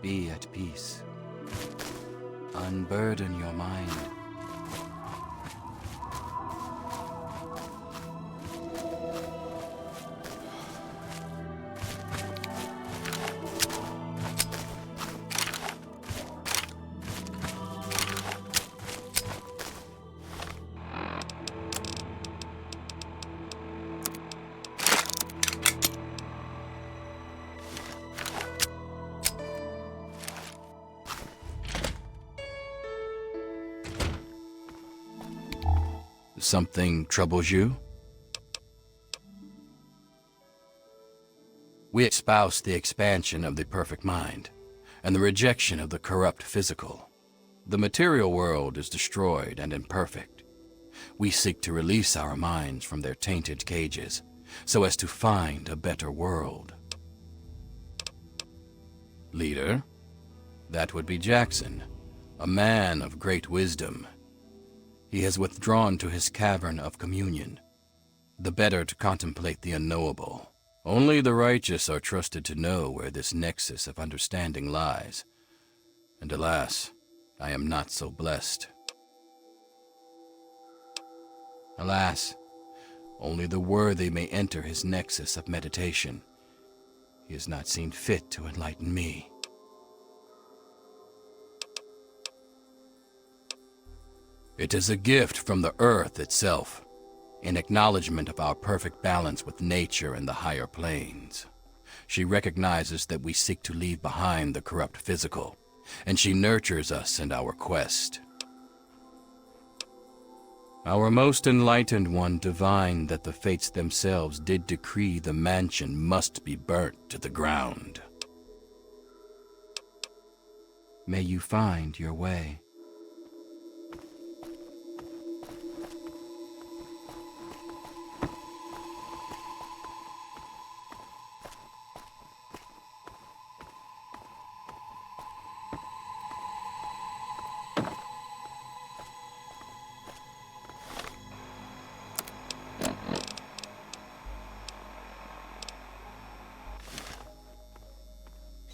Be at peace. Unburden your mind. Something troubles you? We espouse the expansion of the perfect mind and the rejection of the corrupt physical. The material world is destroyed and imperfect. We seek to release our minds from their tainted cages so as to find a better world. Leader, that would be Jackson, a man of great wisdom. He has withdrawn to his cavern of communion, the better to contemplate the unknowable. Only the righteous are trusted to know where this nexus of understanding lies. And alas, I am not so blessed. Alas, only the worthy may enter his nexus of meditation. He has not seen fit to enlighten me. It is a gift from the earth itself, in acknowledgement of our perfect balance with nature and the higher planes. She recognizes that we seek to leave behind the corrupt physical, and she nurtures us in our quest. Our most enlightened one divined that the fates themselves did decree the mansion must be burnt to the ground. May you find your way.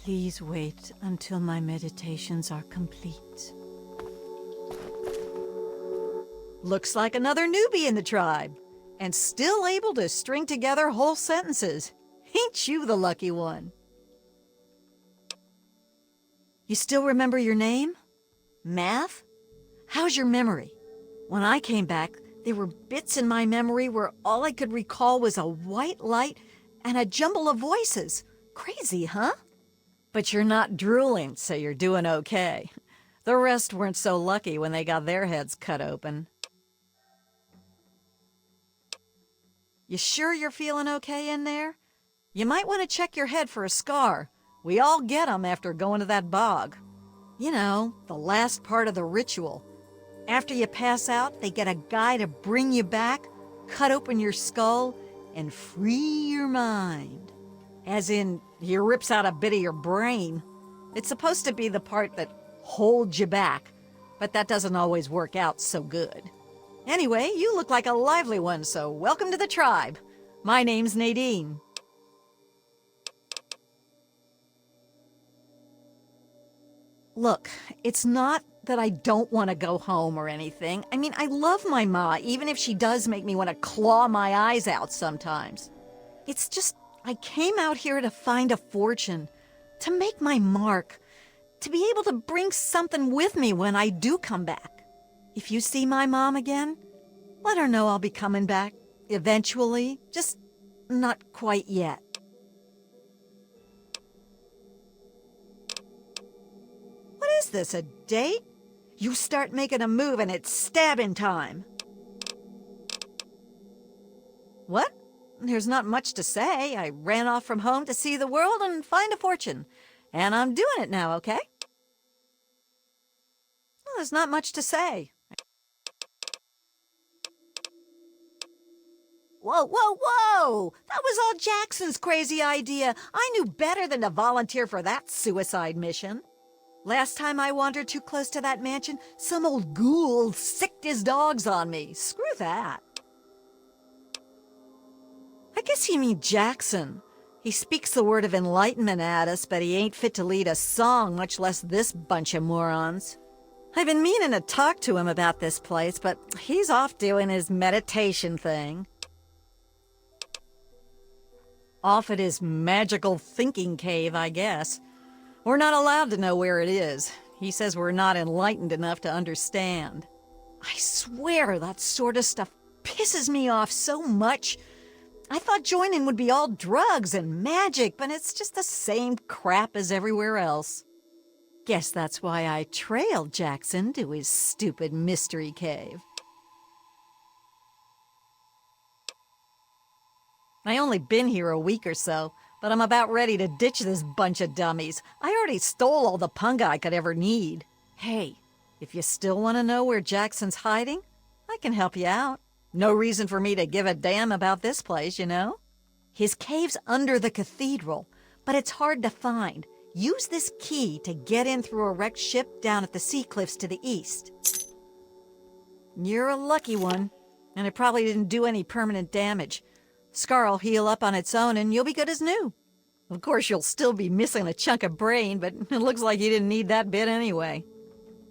Please wait until my meditations are complete. Looks like another newbie in the tribe, and still able to string together whole sentences. Ain't you the lucky one? You still remember your name? Math? How's your memory? When I came back, there were bits in my memory where all I could recall was a white light and a jumble of voices. Crazy, huh? But you're not drooling, so you're doing okay. The rest weren't so lucky when they got their heads cut open. You sure you're feeling okay in there? You might want to check your head for a scar. We all get 'em after going to that bog. You know, the last part of the ritual. After you pass out, they get a guy to bring you back, cut open your skull, and free your mind. As in, he rips out a bit of your brain. It's supposed to be the part that holds you back, but that doesn't always work out so good. Anyway, you look like a lively one, so welcome to the tribe. My name's Nadine. Look, it's not that I don't want to go home or anything. I mean, I love my ma, even if she does make me want to claw my eyes out sometimes. It's just, I came out here to find a fortune, to make my mark, to be able to bring something with me when I do come back. If you see my mom again, let her know I'll be coming back eventually, just not quite yet. What is this, a date? You start making a move and it's stabbing time. What? There's not much to say. I ran off from home to see the world and find a fortune. And I'm doing it now, okay? Well, there's not much to say. Whoa, whoa, whoa! That was all Jackson's crazy idea. I knew better than to volunteer for that suicide mission. Last time I wandered too close to that mansion, some old ghoul sicked his dogs on me. Screw that. I guess you mean Jackson. He speaks the word of enlightenment at us, but he ain't fit to lead a song, much less this bunch of morons. I've been meaning to talk to him about this place, but he's off doing his meditation thing. Off at his magical thinking cave, I guess. We're not allowed to know where it is. He says we're not enlightened enough to understand. I swear that sort of stuff pisses me off so much. I thought joining would be all drugs and magic, but it's just the same crap as everywhere else. Guess that's why I trailed Jackson to his stupid mystery cave. I only been here a week or so, but I'm about ready to ditch this bunch of dummies. I already stole all the punga I could ever need. Hey, if you still want to know where Jackson's hiding, I can help you out. No reason for me to give a damn about this place, you know? His cave's under the cathedral, but it's hard to find. Use this key to get in through a wrecked ship down at the sea cliffs to the east. You're a lucky one, and it probably didn't do any permanent damage. Scar'll heal up on its own and you'll be good as new. Of course, you'll still be missing a chunk of brain, but it looks like you didn't need that bit anyway.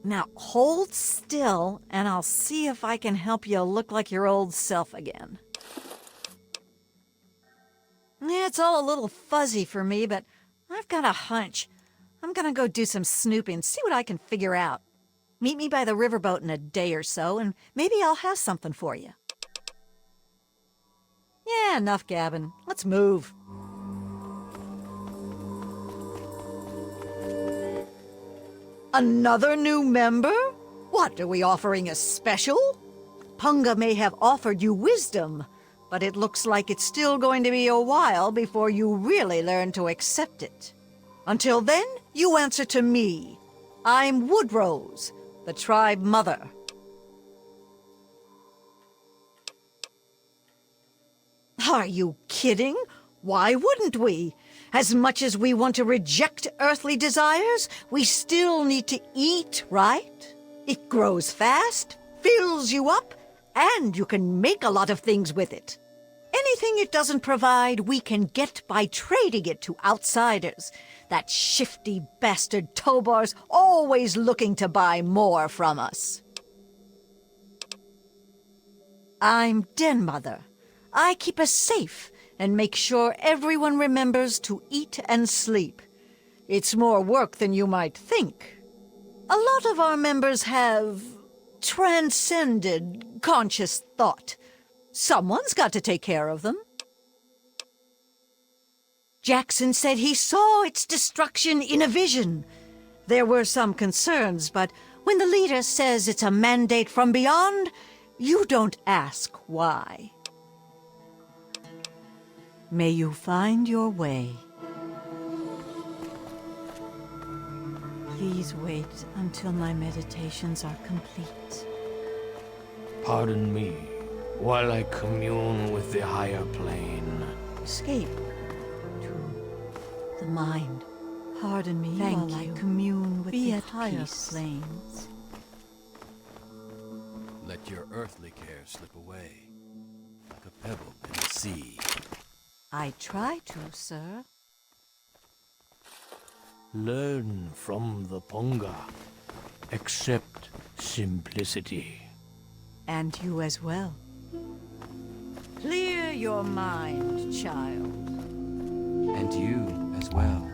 Now, hold still, and I'll see if I can help you look like your old self again. Yeah, it's all a little fuzzy for me, but I've got a hunch. I'm gonna go do some snooping, see what I can figure out. Meet me by the riverboat in a day or so, and maybe I'll have something for you. Yeah, enough gabbing. Let's move. Another new member? What, are we offering a special? Punga may have offered you wisdom, but it looks like it's still going to be a while before you really learn to accept it. Until then, you answer to me. I'm Woodrose, the tribe mother. Are you kidding? Why wouldn't we? As much as we want to reject earthly desires, we still need to eat, right? It grows fast, fills you up, and you can make a lot of things with it. Anything it doesn't provide, we can get by trading it to outsiders. That shifty bastard Tobar's always looking to buy more from us. I'm Den Mother. I keep us safe and make sure everyone remembers to eat and sleep. It's more work than you might think. A lot of our members have transcended conscious thought. Someone's got to take care of them. Jackson said he saw its destruction in a vision. There were some concerns, but when the leader says it's a mandate from beyond, you don't ask why. May you find your way. Please wait until my meditations are complete. Pardon me while I commune with the higher plane. Escape to the mind. Pardon me while I commune with the higher planes. Let your earthly care slip away, like a pebble in the sea. I try to, sir. Learn from the Ponga. Accept simplicity. And you as well. Clear your mind, child. And you as well.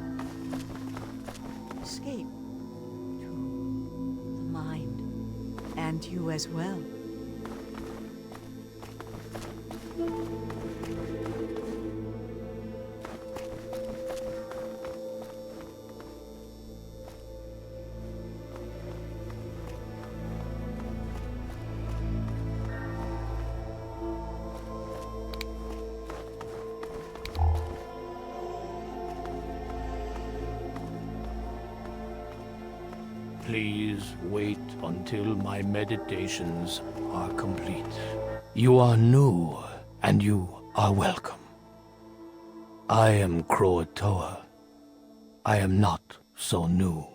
Escape to the mind. And you as well. Please wait until my meditations are complete. You are new, and you are welcome. I am Croatoa. I am not so new.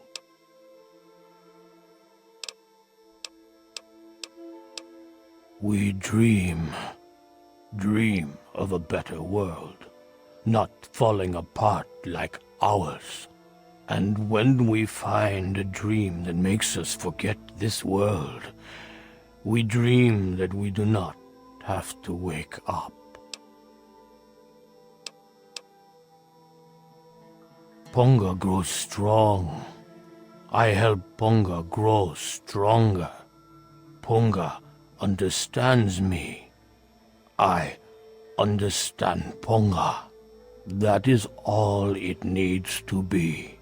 We dream of a better world. not falling apart like ours. And when we find a dream that makes us forget this world, we dream that we do not have to wake up. Ponga grows strong. I help Ponga grow stronger. Ponga understands me. I understand Ponga. That is all it needs to be.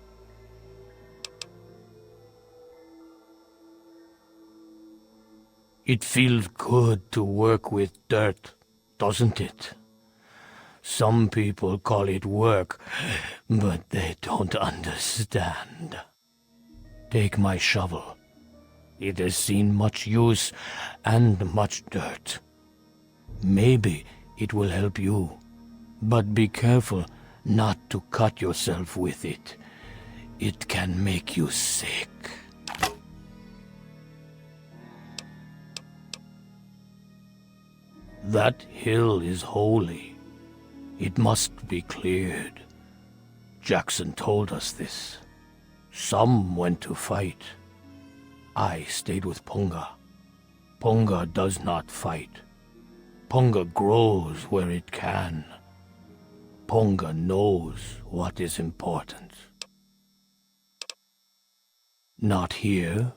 It feels good to work with dirt, doesn't it? Some people call it work, but they don't understand. Take my shovel. It has seen much use and much dirt. Maybe it will help you, but be careful not to cut yourself with it. It can make you sick. That hill is holy. It must be cleared. Jackson told us this. Some went to fight. I stayed with Ponga. Ponga does not fight. Ponga grows where it can. Ponga knows what is important. Not here.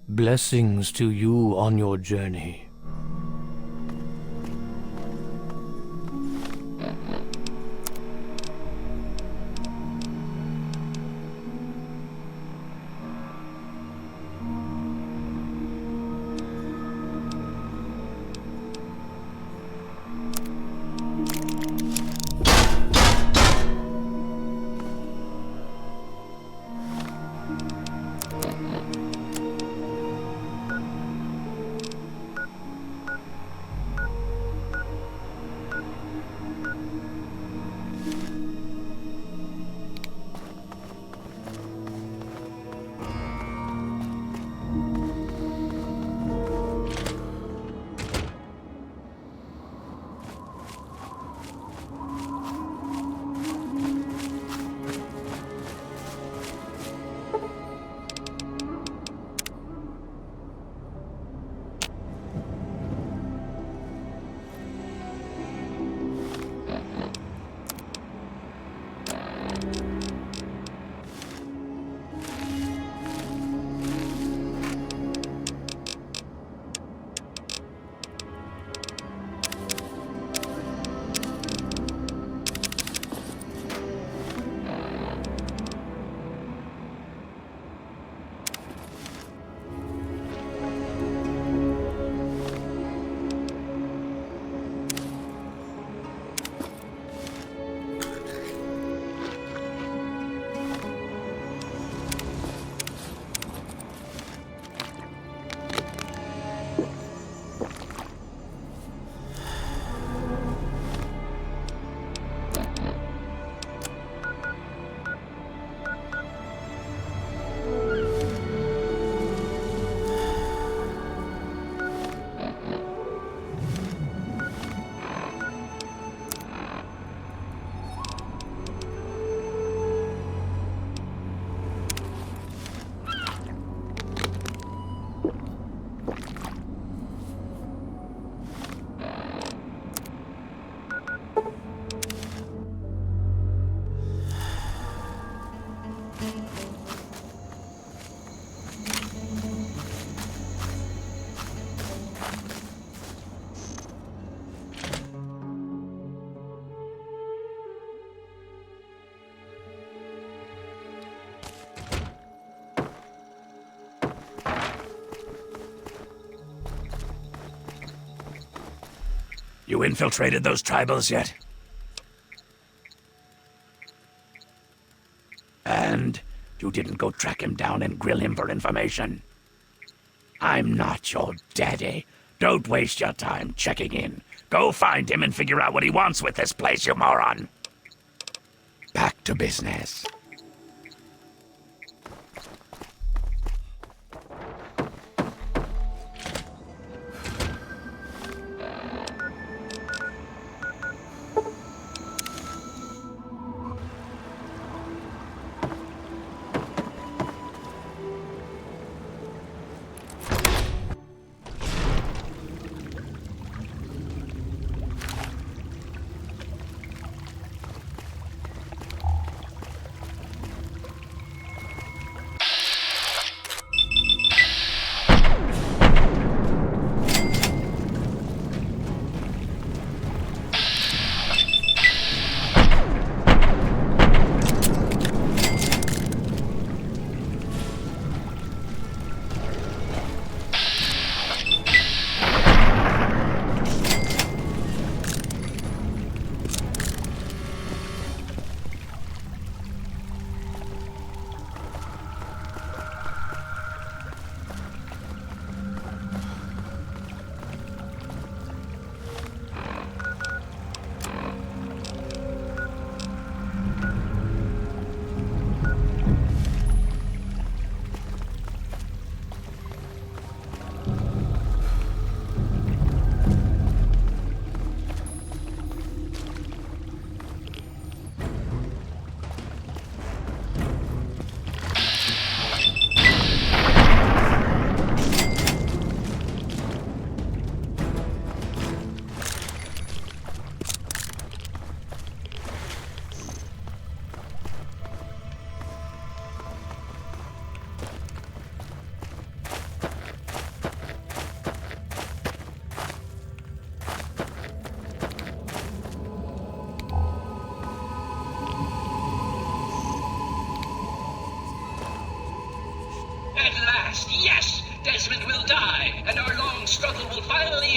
Blessings to you on your journey. You infiltrated those tribals yet? And you didn't go track him down and grill him for information? I'm not your daddy. Don't waste your time checking in. Go find him and figure out what he wants with this place, you moron. Back to business.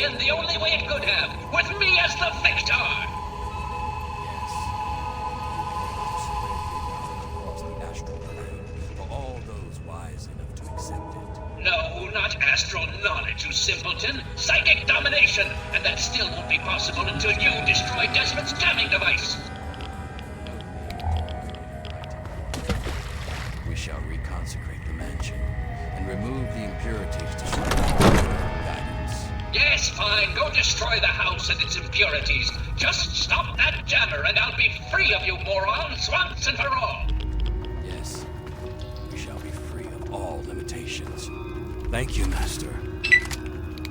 the end the only way it could have, with me as the victor! Yes. Across the astral plane for all those wise enough to accept it. No, not astral knowledge, you simpleton. Psychic domination! And that still won't be possible until you destroy Desmond's jamming device! We shall reconsecrate the mansion and remove the impurities destroyed from guidance. Yes, fine. Go destroy the house and its impurities. Just stop that jammer and I'll be free of you morons once and for all. Yes, we shall be free of all limitations. Thank you, Master.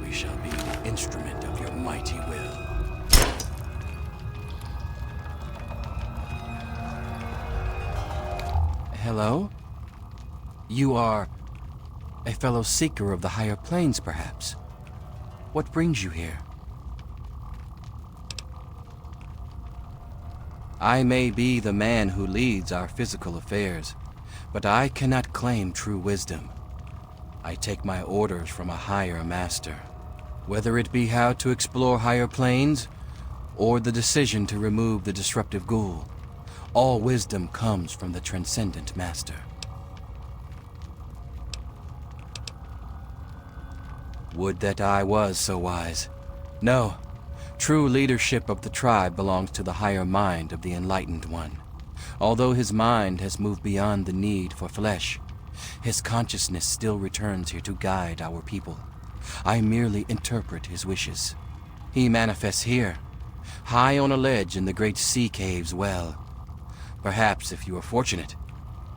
We shall be the instrument of your mighty will. Hello? You are a fellow seeker of the higher planes, perhaps? What brings you here? I may be the man who leads our physical affairs, but I cannot claim true wisdom. I take my orders from a higher master, whether it be how to explore higher planes or the decision to remove the disruptive ghoul. All wisdom comes from the transcendent master. Would that I was so wise. No, true leadership of the tribe belongs to the higher mind of the enlightened one. Although his mind has moved beyond the need for flesh, his consciousness still returns here to guide our people. I merely interpret his wishes. He manifests here, high on a ledge in the great sea cave's well. Perhaps, if you are fortunate,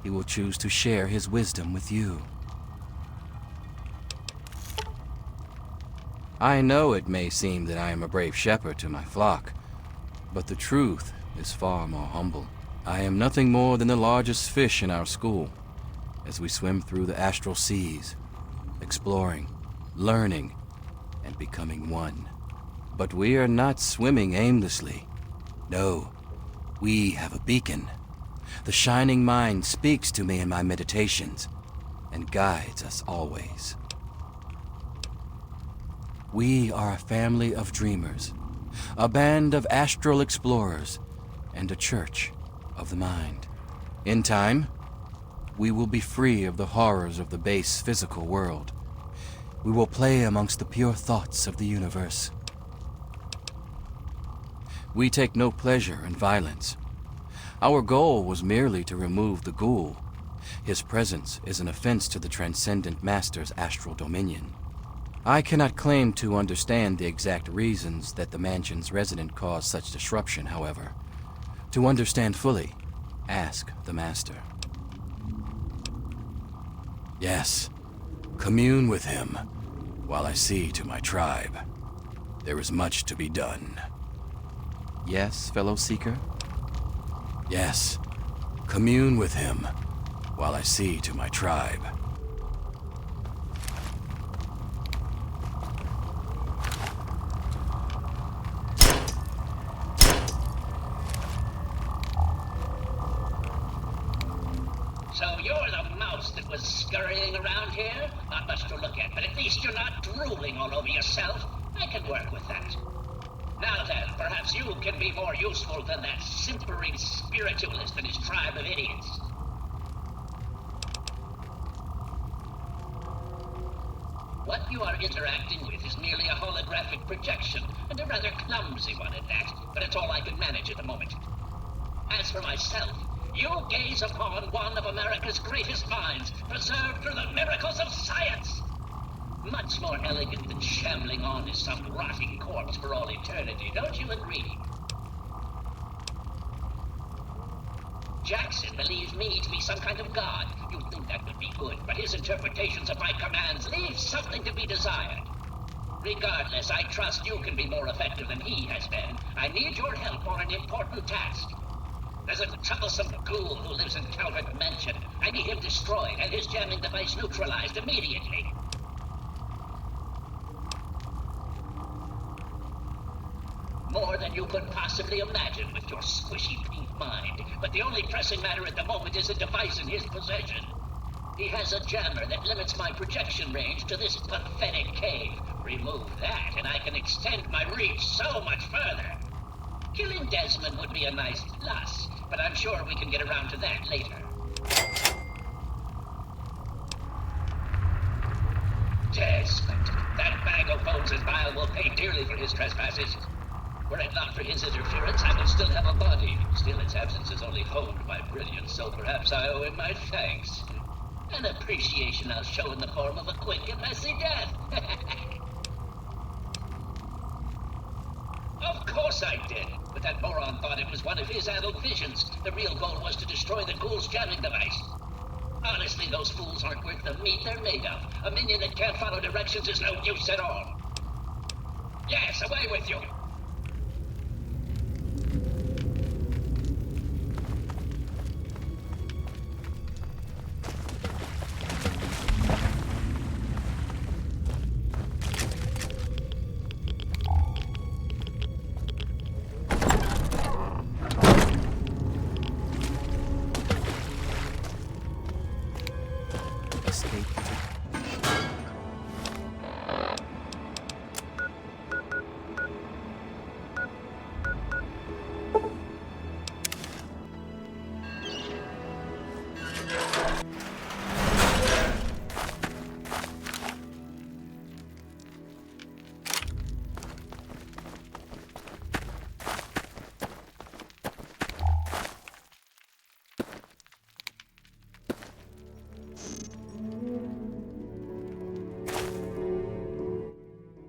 he will choose to share his wisdom with you. I know it may seem that I am a brave shepherd to my flock, but the truth is far more humble. I am nothing more than the largest fish in our school, as we swim through the astral seas, exploring, learning, and becoming one. But we are not swimming aimlessly. No, we have a beacon. The shining mind speaks to me in my meditations and guides us always. We are a family of dreamers, a band of astral explorers, and a church of the mind. In time, we will be free of the horrors of the base physical world. We will play amongst the pure thoughts of the universe. We take no pleasure in violence. Our goal was merely to remove the ghoul. His presence is an offense to the Transcendent Master's astral dominion. I cannot claim to understand the exact reasons that the mansion's resident caused such disruption, however. To understand fully, ask the Master. Yes, commune with him while I see to my tribe. There is much to be done. Yes, fellow seeker? Yes, commune with him while I see to my tribe. So you're the mouse that was scurrying around here? Not much to look at, but at least you're not drooling all over yourself. I can work with that. Now then, perhaps you can be more useful than that simpering spiritualist and his tribe of idiots. What you are interacting with is merely a holographic projection, and a rather clumsy one at that, but it's all I can manage at the moment. As for myself, you gaze upon one of America's greatest minds, preserved through the miracles of science. Much more elegant than shambling on as some rotting corpse for all eternity, don't you agree? Jackson believes me to be some kind of god. You'd think that would be good, but his interpretations of my commands leave something to be desired. Regardless, I trust you can be more effective than he has been. I need your help on an important task. There's a troublesome ghoul who lives in Calvert Mansion. I need him destroyed and his jamming device neutralized immediately. More than you could possibly imagine with your squishy pink mind. But the only pressing matter at the moment is a device in his possession. He has a jammer that limits my projection range to this pathetic cave, Remove that, and I can extend my reach so much further. Killing Desmond would be a nice plus, but I'm sure we can get around to that later. Desmond, that bag of bones and bile will pay dearly for his trespasses. Were it not for his interference, I would still have a body. Still, its absence has only honed my brilliance, so perhaps I owe him my thanks. An appreciation I'll show in the form of a quick and messy death. Of course I did, but that moron thought it was one of his adult visions. The real goal was to destroy the ghoul's jamming device. Honestly, those fools aren't worth the meat they're made of. A minion that can't follow directions is no use at all. Yes, away with you! Escape.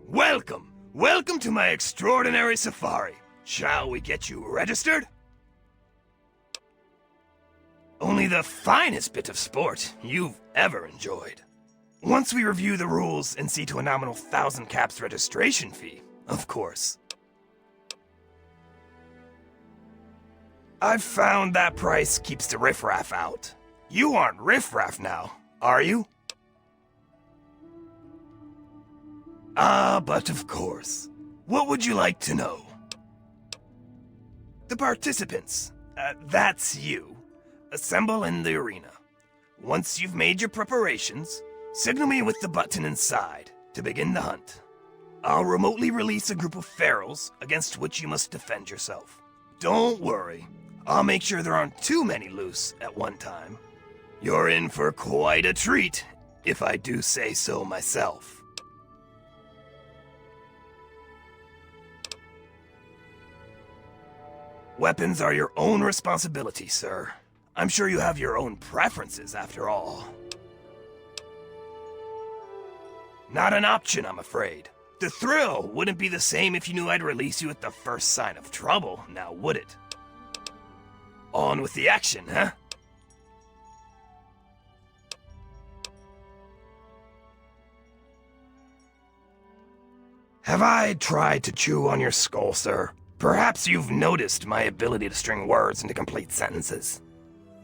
Welcome! Welcome to my extraordinary safari. Shall we get you registered? Only the finest bit of sport you've ever enjoyed. Once we review the rules and see to a nominal 1,000 caps registration fee, of course. I've found that price keeps the riffraff out. You aren't riffraff now, are you? Ah, but of course. What would you like to know? The participants, that's you, assemble in the arena. Once you've made your preparations, signal me with the button inside to begin the hunt. I'll remotely release a group of ferals against which you must defend yourself. Don't worry, I'll make sure there aren't too many loose at one time. You're in for quite a treat, if I do say so myself. Weapons are your own responsibility, sir. I'm sure you have your own preferences, after all. Not an option, I'm afraid. The thrill wouldn't be the same if you knew I'd release you at the first sign of trouble, now would it? On with the action, huh? Have I tried to chew on your skull, sir? Perhaps you've noticed my ability to string words into complete sentences.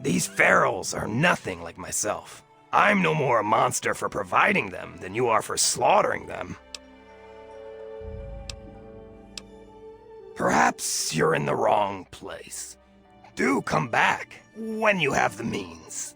These ferals are nothing like myself. I'm no more a monster for providing them than you are for slaughtering them. Perhaps you're in the wrong place. Do come back when you have the means.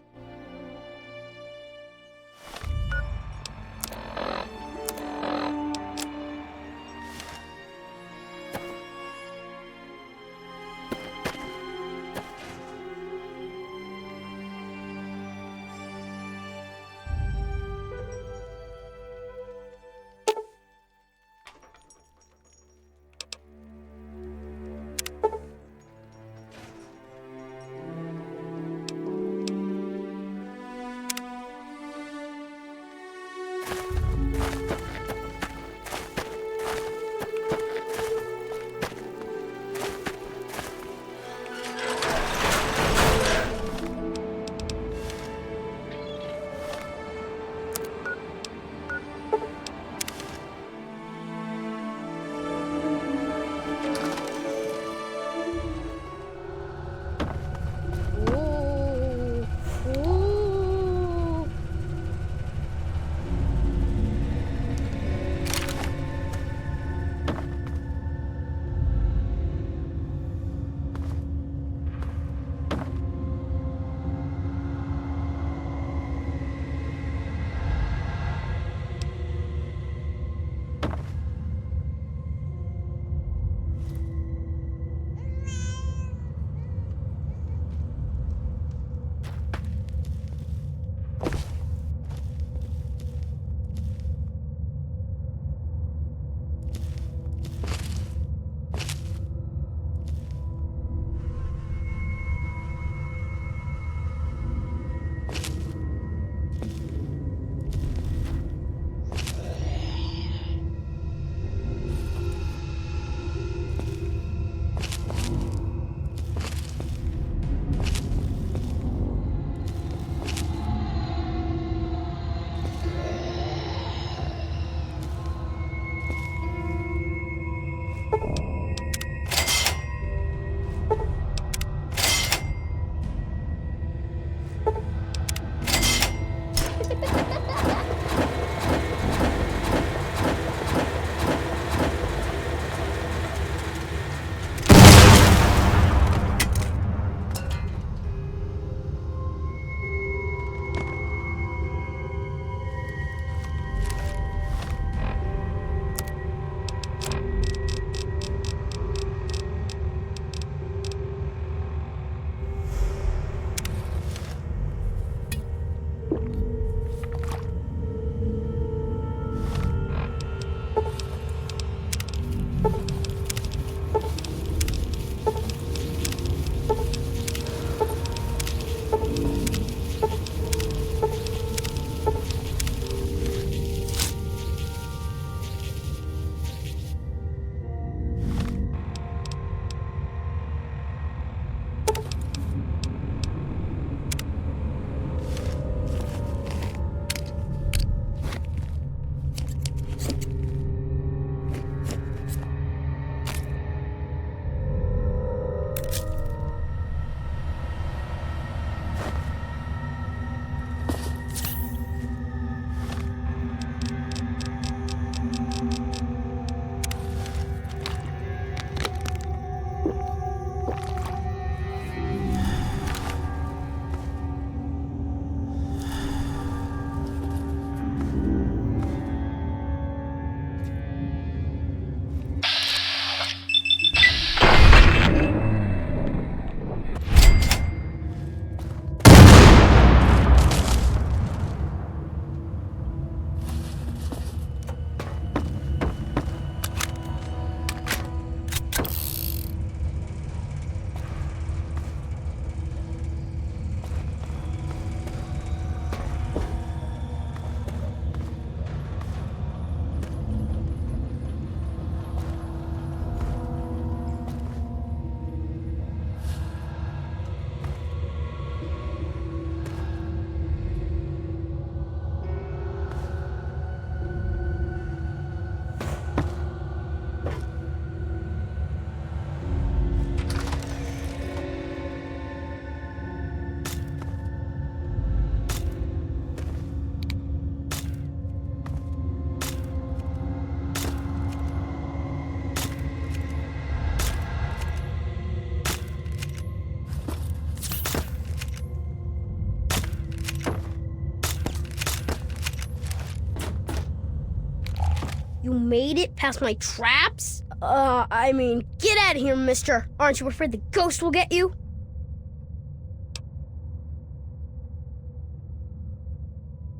You made it past my traps? Get out of here, mister. Aren't you afraid the ghost will get you?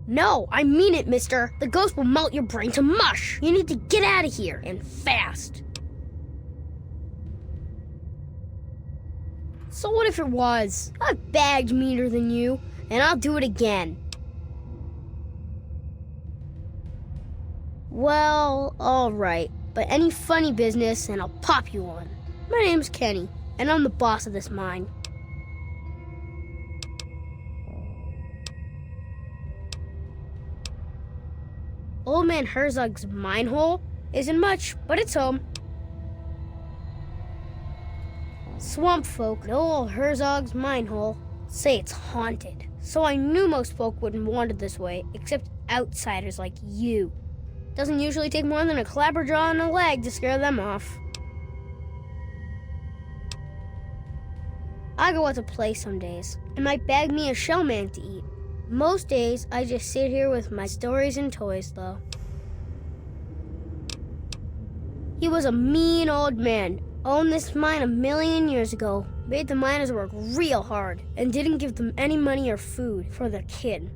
No, I mean it, mister. The ghost will melt your brain to mush. You need to get out of here, and fast. So what if it was? I've bagged meaner than you, and I'll do it again. Well, alright. But any funny business, and I'll pop you on. My name's Kenny, and I'm the boss of this mine. Old Man Herzog's mine hole isn't much, but it's home. Swamp folk know old Herzog's mine hole say it's haunted, so I knew most folk wouldn't want it this way, except outsiders like you. Doesn't usually take more than a clapperjaw and a leg to scare them off. I go out to play some days, and might bag me a shellman to eat. Most days, I just sit here with my stories and toys, though. He was a mean old man, owned this mine 1,000,000 years ago, made the miners work real hard, and didn't give them any money or food for their kid.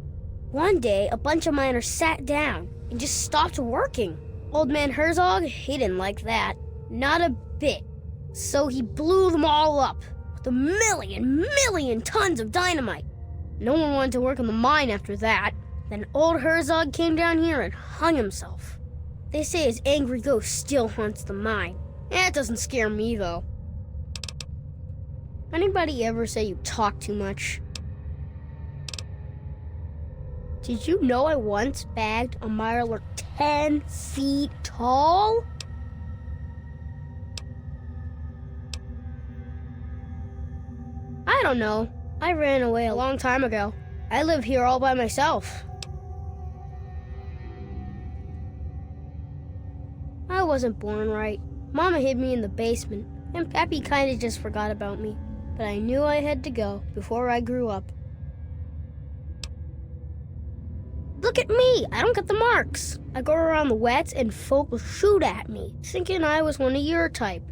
One day, a bunch of miners sat down and just stopped working. Old Man Herzog, he didn't like that. Not a bit. So he blew them all up with 1,000,000 tons of dynamite. No one wanted to work in the mine after that. Then old Herzog came down here and hung himself. They say his angry ghost still haunts the mine. That doesn't scare me, though. Anybody ever say you talk too much? Did you know I once bagged a mirror 10 feet tall? I don't know. I ran away a long time ago. I live here all by myself. I wasn't born right. Mama hid me in the basement, and Pappy kinda just forgot about me. But I knew I had to go before I grew up. Look at me! I don't get the marks. I go around the wets and folk will shoot at me, thinking I was one of your type.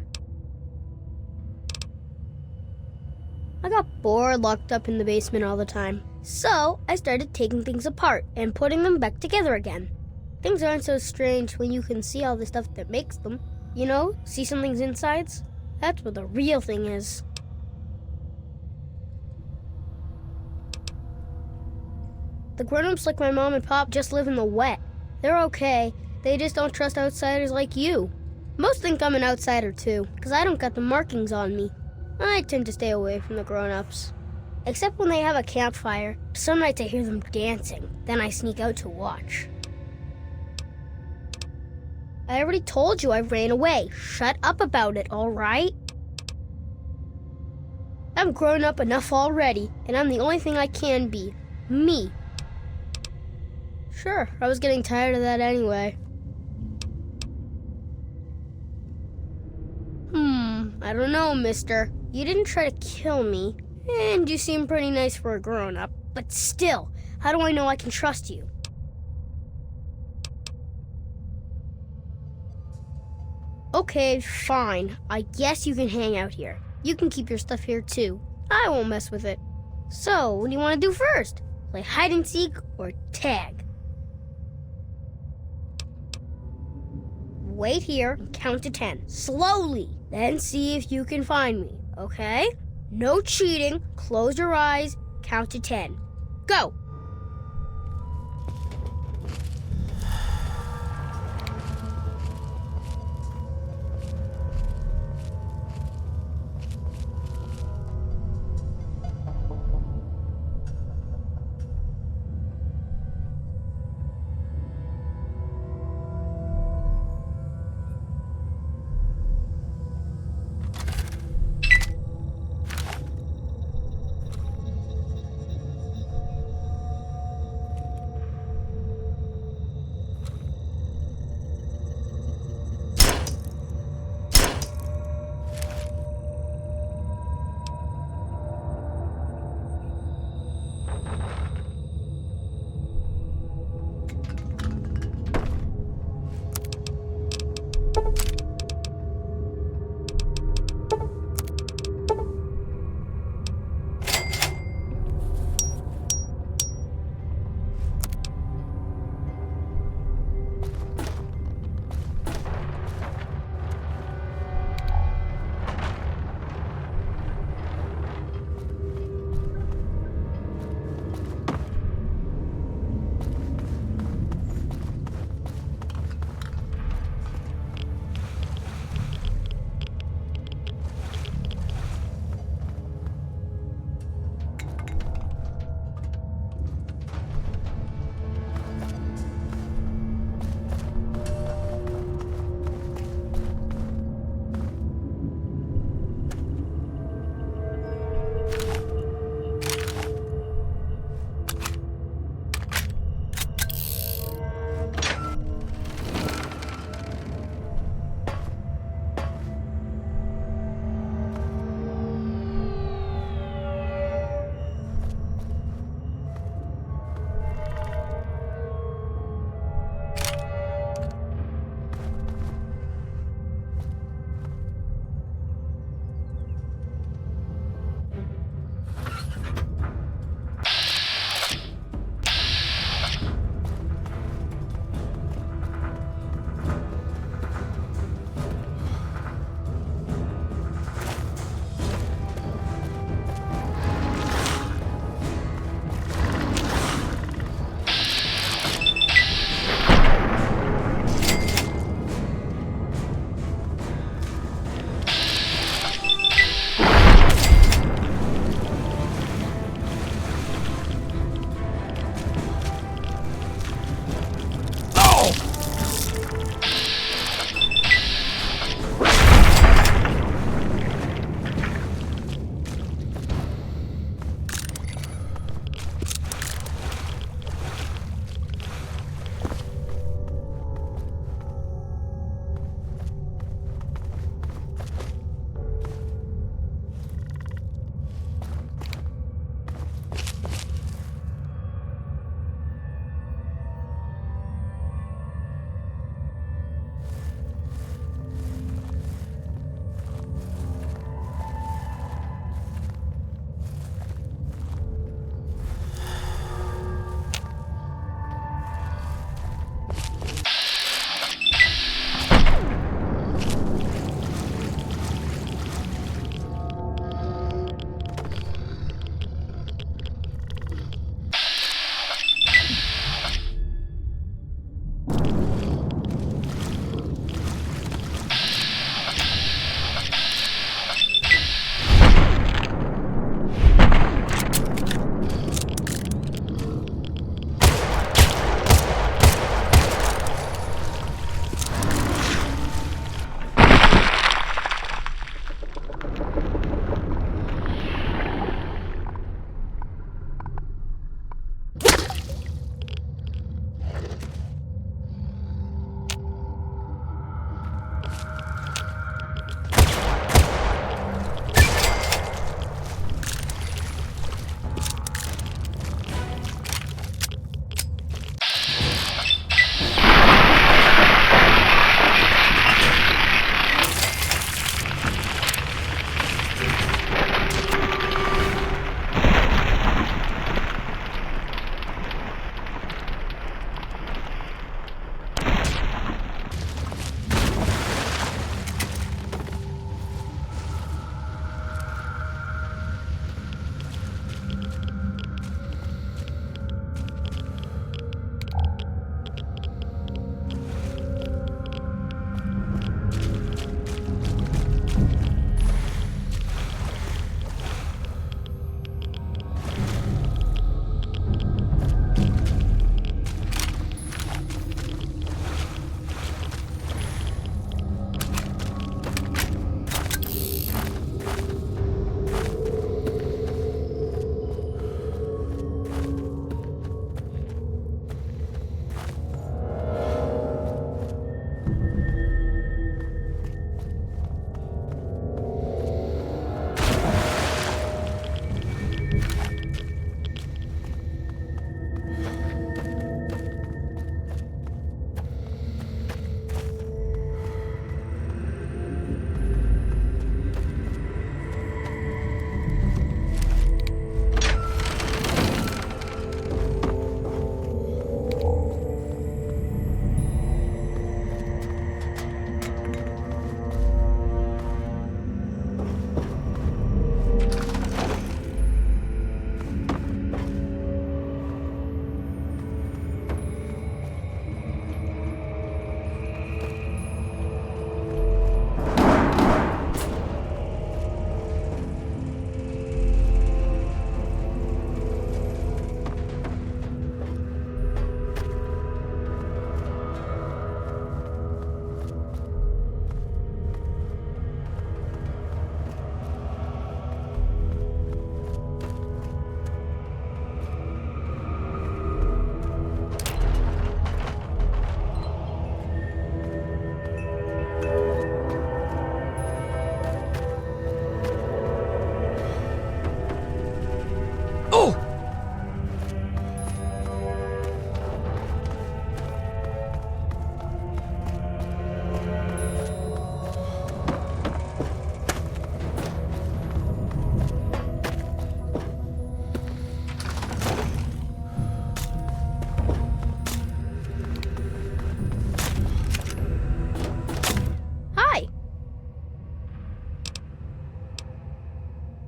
I got bored locked up in the basement all the time. So I started taking things apart and putting them back together again. Things aren't so strange when you can see all the stuff that makes them. You know, see something's insides? That's what the real thing is. The grown-ups like my mom and pop just live in the wet. They're okay. They just don't trust outsiders like you. Most think I'm an outsider too, because I don't got the markings on me. I tend to stay away from the grown-ups. Except when they have a campfire. Some nights I hear them dancing. Then I sneak out to watch. I already told you I ran away. Shut up about it, all right? I'm grown up enough already, and I'm the only thing I can be. Me. Sure, I was getting tired of that anyway. I don't know, mister. You didn't try to kill me, and you seem pretty nice for a grown-up. But still, how do I know I can trust you? Okay, fine. I guess you can hang out here. You can keep your stuff here too. I won't mess with it. So, what do you want to do first? Play hide and seek or tag? Wait here and count to 10. Slowly. Then see if you can find me, okay? No cheating. Close your eyes. Count to 10. Go!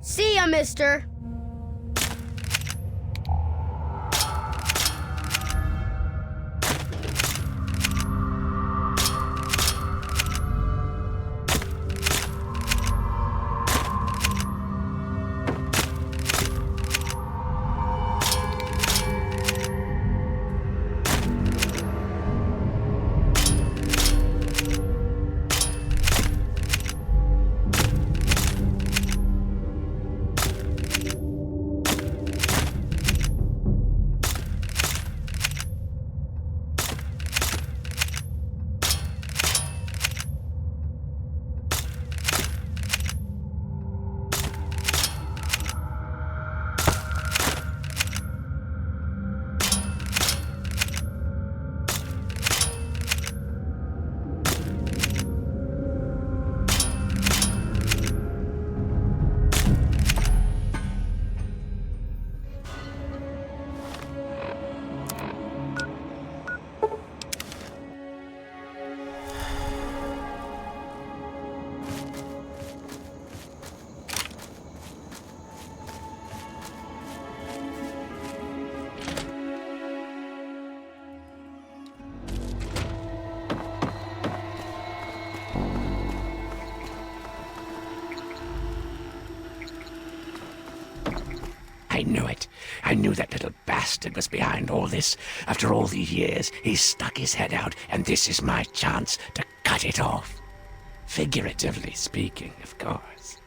See ya, mister. I knew it. I knew that little bastard was behind all this. After all these years, he's stuck his head out, and this is my chance to cut it off. Figuratively speaking, of course.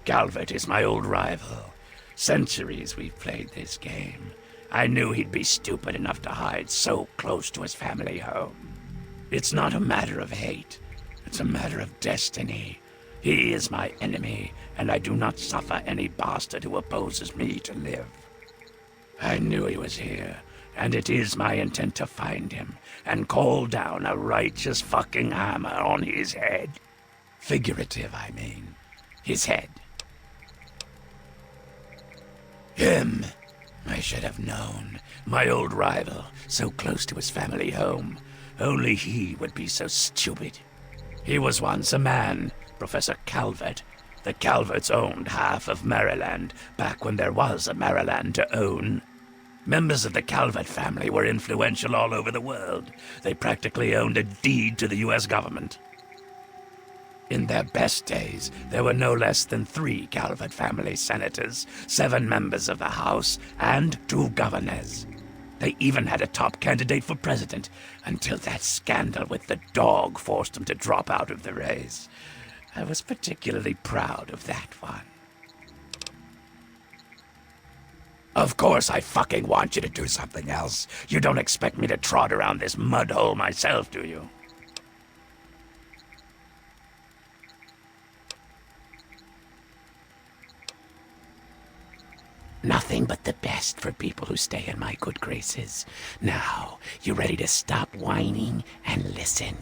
Calvert is my old rival. Centuries we've played this game. I knew he'd be stupid enough to hide so close to his family home. It's not a matter of hate. It's a matter of destiny. He is my enemy, and I do not suffer any bastard who opposes me to live. I knew he was here, and it is my intent to find him and call down a righteous fucking hammer on his head. Figurative, I mean. His head. Him. I should have known. My old rival, so close to his family home. Only he would be so stupid. He was once a man, Professor Calvert. The Calverts owned half of Maryland, back when there was a Maryland to own. Members of the Calvert family were influential all over the world. They practically owned a deed to the U.S. government. In their best days, there were no less than 3 Calvert family senators, 7 members of the House, and 2 governors. They even had a top candidate for president, until that scandal with the dog forced them to drop out of the race. I was particularly proud of that one. Of course I fucking want you to do something else. You don't expect me to trot around this mud hole myself, do you? Nothing but the best for people who stay in my good graces. Now, you ready to stop whining and listen?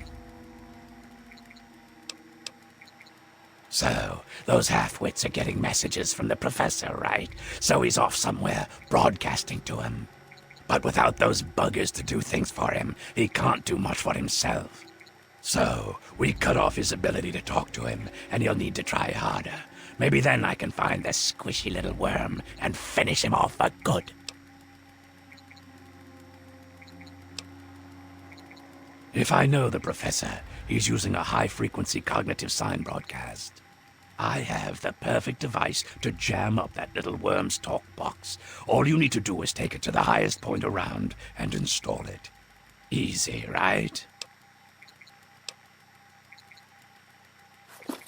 So, those half-wits are getting messages from the professor, right? So he's off somewhere, broadcasting to him. But without those buggers to do things for him, he can't do much for himself. So, we cut off his ability to talk to him, and he'll need to try harder. Maybe then I can find the squishy little worm and finish him off for good. If I know the professor, he's using a high-frequency cognitive sign broadcast. I have the perfect device to jam up that little worm's talk box. All you need to do is take it to the highest point around and install it. Easy, right?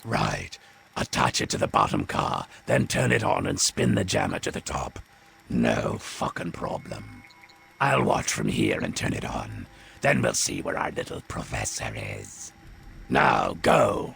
Right. Attach it to the bottom car, then turn it on and spin the jammer to the top. No fucking problem. I'll watch from here and turn it on. Then we'll see where our little professor is. Now, go!